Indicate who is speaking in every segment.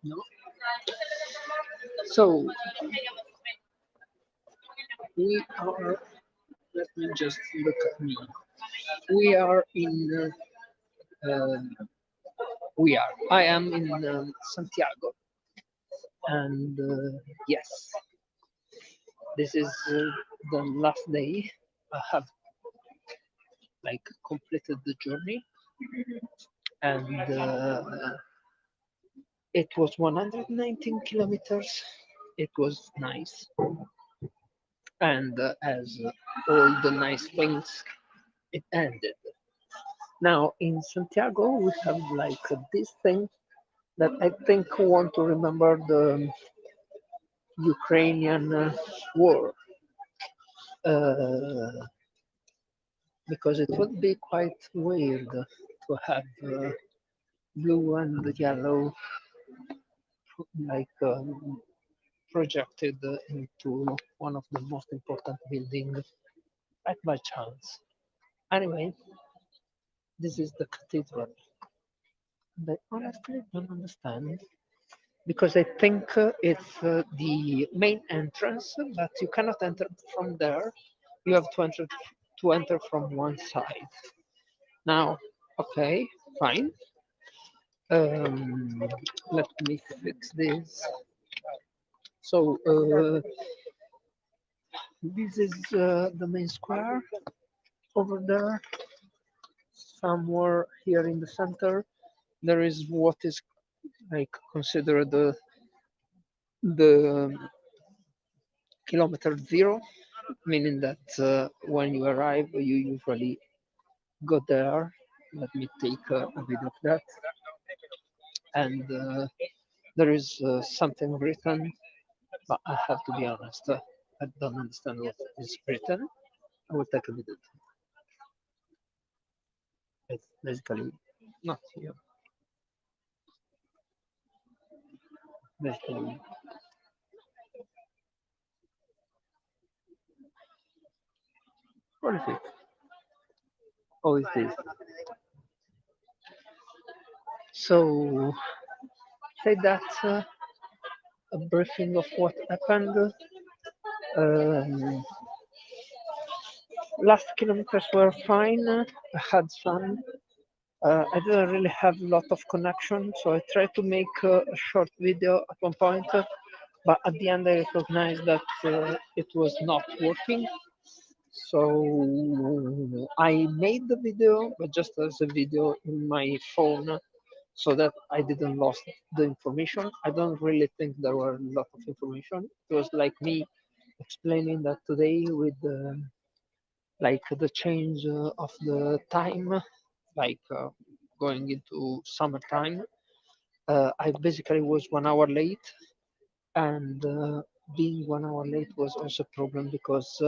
Speaker 1: No. So we are. Let me just look at me. We are in. We are. I am in Santiago, and yes, this is the last day. I have like completed the journey, and it was 119 kilometers. It was nice, and as all the nice things, it ended. Now in Santiago, we have like this thing that I think want to remember the Ukrainian war, uh, because it would be quite weird to have blue and yellow like projected into one of the most important buildings right by chance. Anyway, this is the cathedral. And I honestly don't understand because I think it's the main entrance, but you cannot enter from there. You have to enter from one side. Now, okay, fine. Um, Let me fix this. So this is the main square over there. Somewhere here in the center, there is what is like considered the kilometer zero, meaning that when you arrive, you usually go there. Let me take a video of that. And there is something written, but I have to be honest, I don't understand what is written. I will take a video. It's basically not here. Basically, what is it? Oh, it's this. So, say that a briefing of what happened. Um, Last kilometers were fine. I had fun. I didn't really have a lot of connection, so I tried to make a short video at one point, but at the end I recognized that it was not working. So I made the video, but just as a video in my phone, so that I didn't lost the information. I don't really think there were a lot of information. It was like me explaining that today with like the change of the time, like going into summertime. I basically was 1 hour late, and being 1 hour late was also a problem because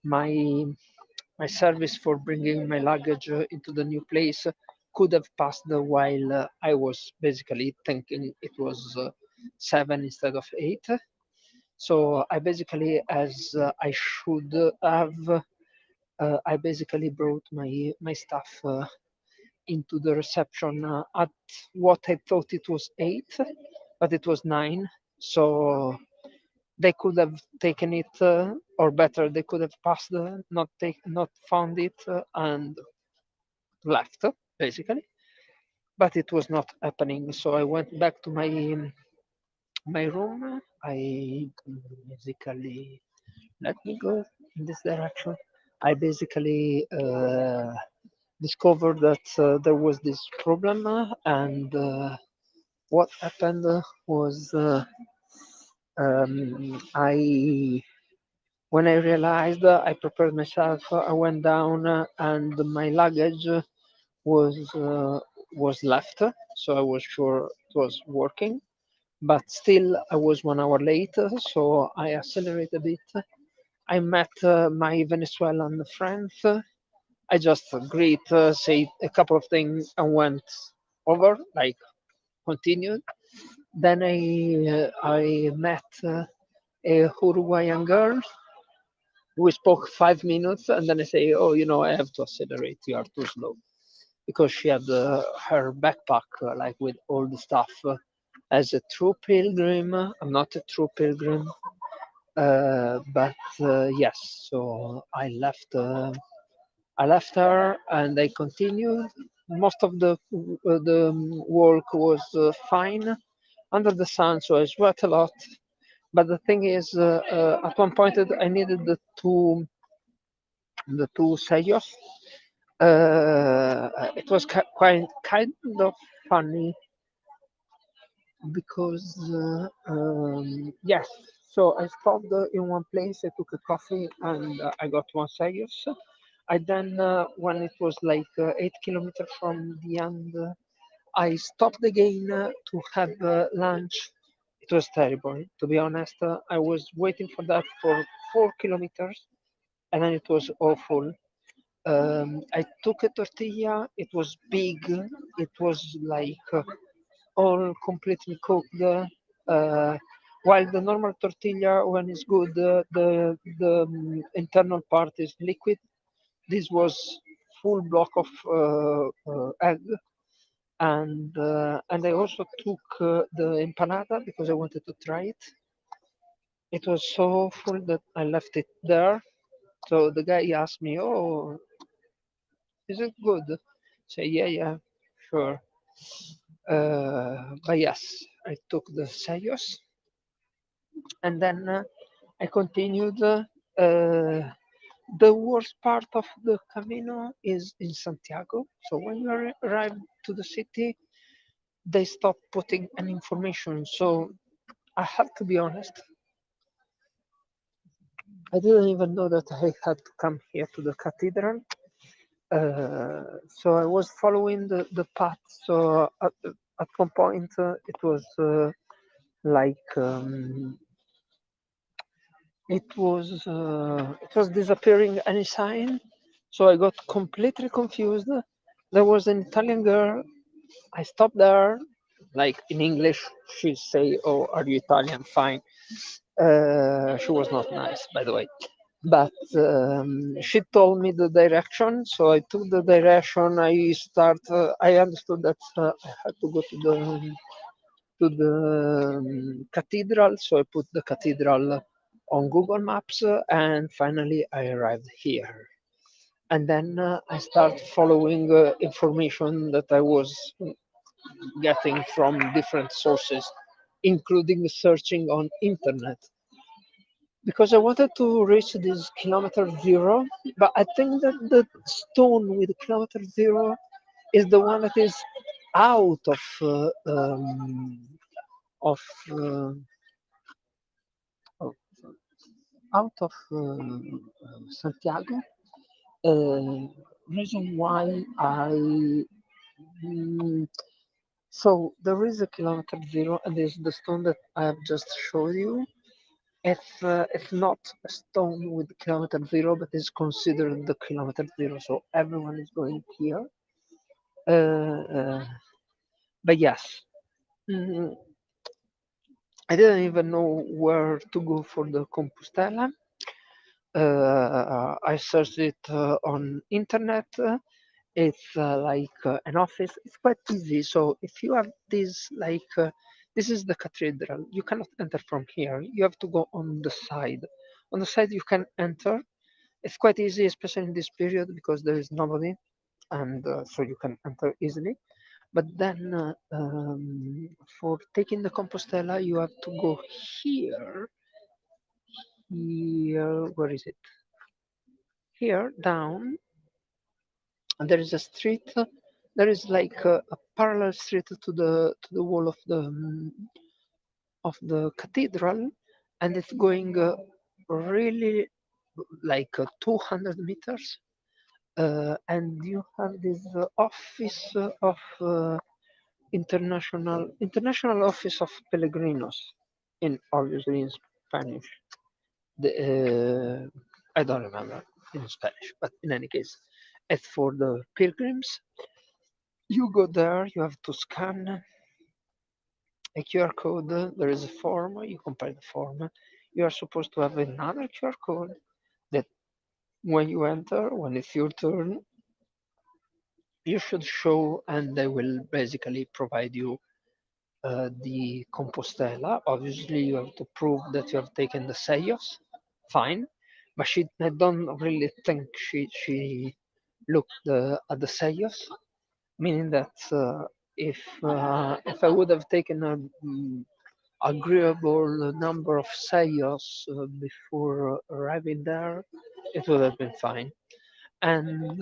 Speaker 1: my my service for bringing my luggage into the new place could have passed while I was basically thinking it was 7 instead of 8. So I basically, as I should have, I basically brought my stuff into the reception at what I thought it was 8, but it was 9. So they could have taken it, or better, they could have passed, not found it, and left basically. But it was not happening. So I went back to my room. I basically let me go in this direction. I basically discovered that there was this problem, and what happened was I when I realized I prepared myself, I went down and my luggage was uh, was left, so I was sure it was working. But still, I was 1 hour late, so I accelerated a bit. I met my Venezuelan friends. I just greet, say a couple of things, and went over, like continued. Then I met a Uruguayan girl. We spoke 5 minutes, and then I say, "Oh, I have to accelerate. You are too slow." because she had her backpack like with all the stuff. As a true pilgrim, I'm not a true pilgrim, but yes. So I left her and I continued. Most of the work was fine under the sun, so I sweat a lot. But the thing is, at one point I needed the two sayos. It was quite kind of funny because yes. So I stopped in one place. I took a coffee and I got one sayos. I then, when it was like 8 kilometers from the end, I stopped again to have lunch. It was terrible, to be honest. I was waiting for that for 4 kilometers, and then it was awful. I took a tortilla. It was big. It was like all completely cooked. While the normal tortilla, when it's good, the internal part is liquid. This was full block of egg, and I also took the empanada because I wanted to try it. It was so full that I left it there. So the guy asked me, "Oh, is it good?" Say, "Yeah, yeah, sure." But yes, I took the sayos, and then I continued. The worst part of the Camino is in Santiago. So when you arrive to the city, they stop putting any information. So I have to be honest, I didn't even know that I had to come here to the cathedral. So I was following the path. So at one point like it was disappearing any sign. So I got completely confused. There was an Italian girl. I stopped there, like in English. She say, "Oh, are you Italian? Fine." She was not nice, by the way. But she told me the direction, so I took the direction. I understood that I had to go to the cathedral, so I put the cathedral on Google Maps, and finally I arrived here. And then I start following information that I was getting from different sources, including searching on internet, because I wanted to reach this kilometer zero. But I think that the stone with kilometer zero is the one that is out of uh, of- out of Santiago. Reason why mm, so there is a kilometer zero, and there's the stone that I have just showed you. It's not a stone with kilometer zero, but it's considered the kilometer zero. So everyone is going here. Uh, uh, but yes, mm, I didn't even know where to go for the Compostela. I searched it on internet. It's like an office. It's quite easy. So if you have this, like, this is the cathedral. You cannot enter from here. You have to go on the side. On the side, you can enter. It's quite easy, especially in this period because there is nobody, and so you can enter easily. But then for taking the Compostela, you have to go here. Here, where is it? Here down, and there is a street. There is like a parallel street to the wall of the cathedral, and it's going really like 200 meters. And you have this office of international office of Pellegrinos, in obviously in Spanish. I don't remember in Spanish, but in any case, as for the pilgrims, you go there, you have to scan a QR code. There is a form, you complete the form. You are supposed to have another QR code that when you enter, when it's your turn, you should show, and they will basically provide you the Compostela. Obviously, you have to prove that you have taken the Seios. Fine, but I don't really think she looked at the Seios, meaning that if I would have taken a agreeable number of Seios before arriving there, it would have been fine. And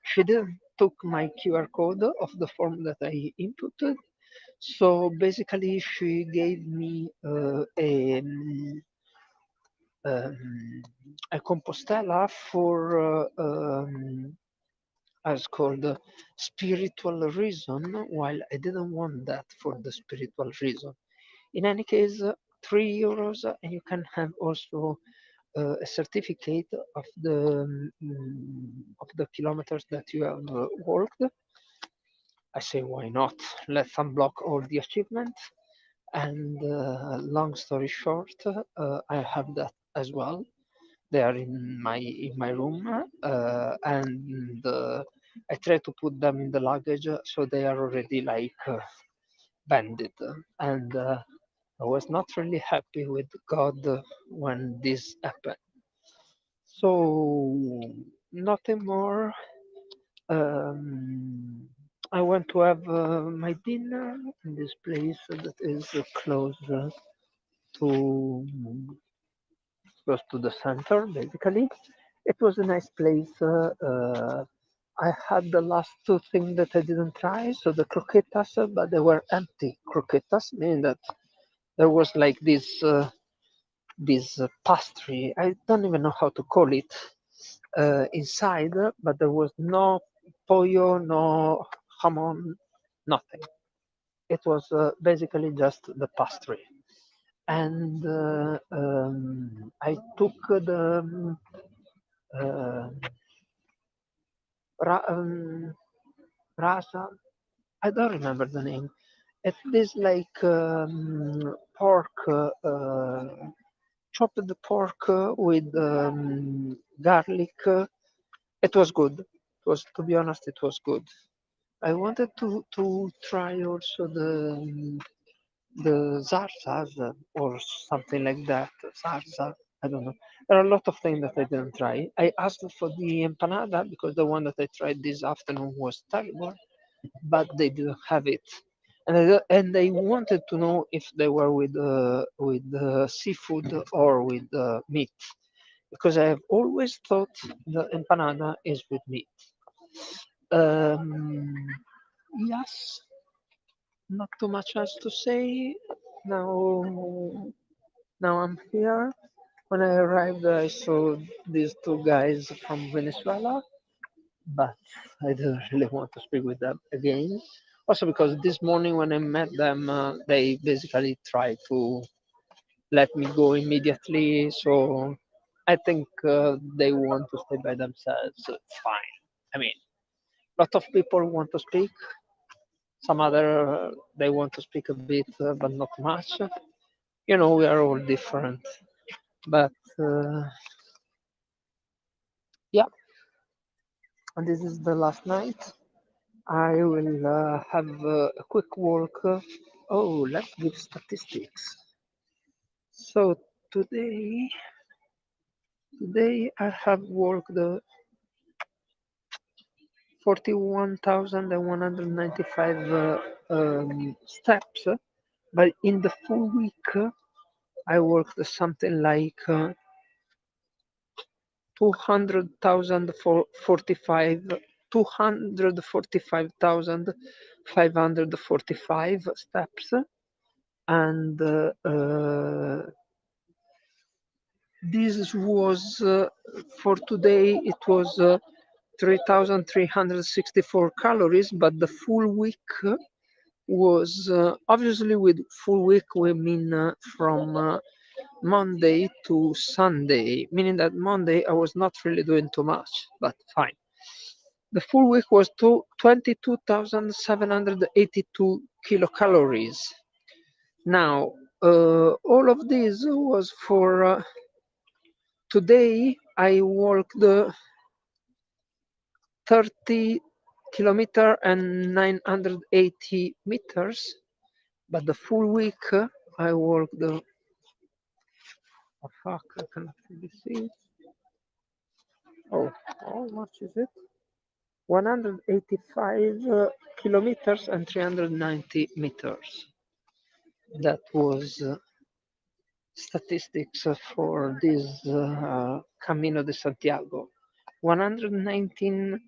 Speaker 1: she didn't took my QR code of the form that I inputted. So basically, she gave me um, a Compostela for as called spiritual reason, while I didn't want that for the spiritual reason. In any case, €3, and you can have also a certificate of the kilometers that you have worked. I say, why not? Let's unblock all the achievements. And long story short, I have that as well. They are in my room, and I try to put them in the luggage, so they are already like banded. And I was not really happy with God when this happened. So nothing more. Um, I went to have my dinner in this place that is to close to the center, basically. It was a nice place. I had the last two things that I didn't try, so the croquetas, but they were empty croquetas, meaning that there was like this pastry. I don't even know how to call it inside, but there was no pollo, no jamon, nothing. It was basically just the pastry. And I took the uh, rasa. I don't remember the name. It is like pork, chopped pork with garlic. It was good. It was, to be honest, it was good. I wanted to try also the zarzas or something like that. Zarza, I don't know. There are a lot of things that I didn't try. I asked for the empanada because the one that I tried this afternoon was terrible, but they didn't have it. And they wanted to know if they were with seafood or with meat, because I have always thought the empanada is with meat. Um, yes, not too much else to say. Now, now I'm here. When I arrived, I saw these two guys from Venezuela, but I didn't really want to speak with them again. Also, because this morning when I met them, they basically tried to let me go immediately. So I think they want to stay by themselves. It's fine. I mean, a lot of people want to speak. Some other they want to speak a bit, but not much. You know, we are all different. But yeah, and this is the last night. I will have a quick walk. Oh, let's give statistics. So today I have walked 41,195 steps, but in the full week I worked something like 245,545 steps, and this was for today. It was 3,364 calories, but the full week was obviously, with full week we mean from Monday to Sunday, meaning that Monday I was not really doing too much, but fine. The full week was 22,782 kilocalories. Now, all of this was for today. I worked 30 kilometer and 980 meters, but the full week I worked. Oh fuck! I cannot really see. Oh, how much is it? 185 kilometers and 390 meters. That was statistics for this Camino de Santiago. 119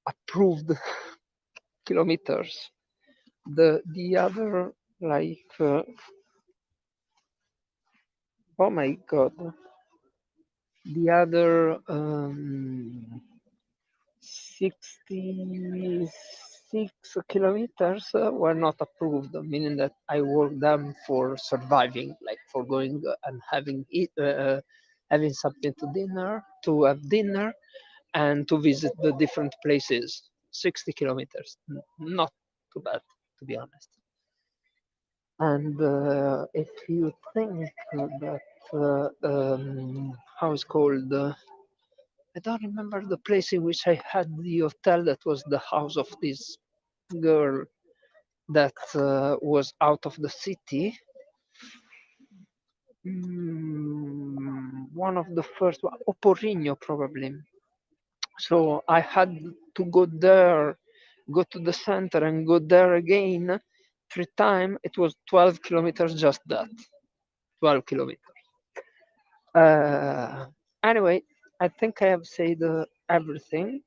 Speaker 1: approved kilometers. The other like oh my god, the other 66 kilometers were not approved, meaning that I worked them for surviving, like for going and having something to have dinner, and to visit the different places. 60 kilometers, not too bad, to be honest. And if you think that how it's called, I don't remember the place in which I had the hotel that was the house of this girl that was out of the city. One of the first one, Oporrinho probably. So I had to go there, go to the center and go there again 3 times. It was 12 kilometers, just that. 12 kilometers. Uh, anyway, I think I have said everything.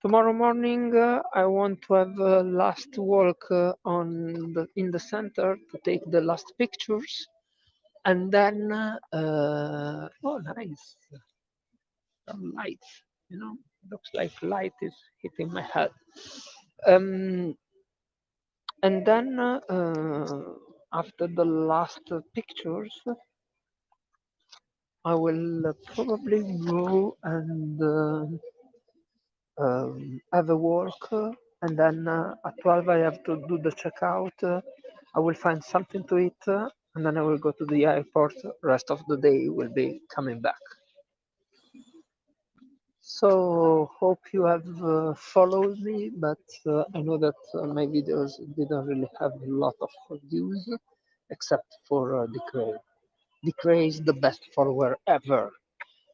Speaker 1: Tomorrow morning, I want to have a last walk in the center to take the last pictures, and then oh, nice, some light. Looks like light is hitting my head. Um, and then after the last pictures, I will probably go and have a walk, and then at 12 I have to do the checkout. I will find something to eat, and then I will go to the airport. Rest of the day will be coming back. So hope you have followed me, but I know that my videos didn't really have a lot of views, except for Decray. Decray is the best follower ever,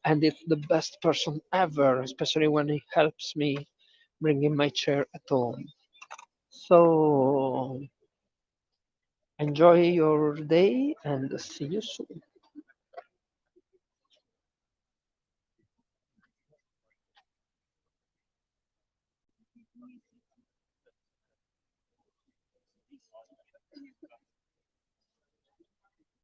Speaker 1: and it's the best person ever, especially when he helps me bring in my chair at home. So enjoy your day and see you soon.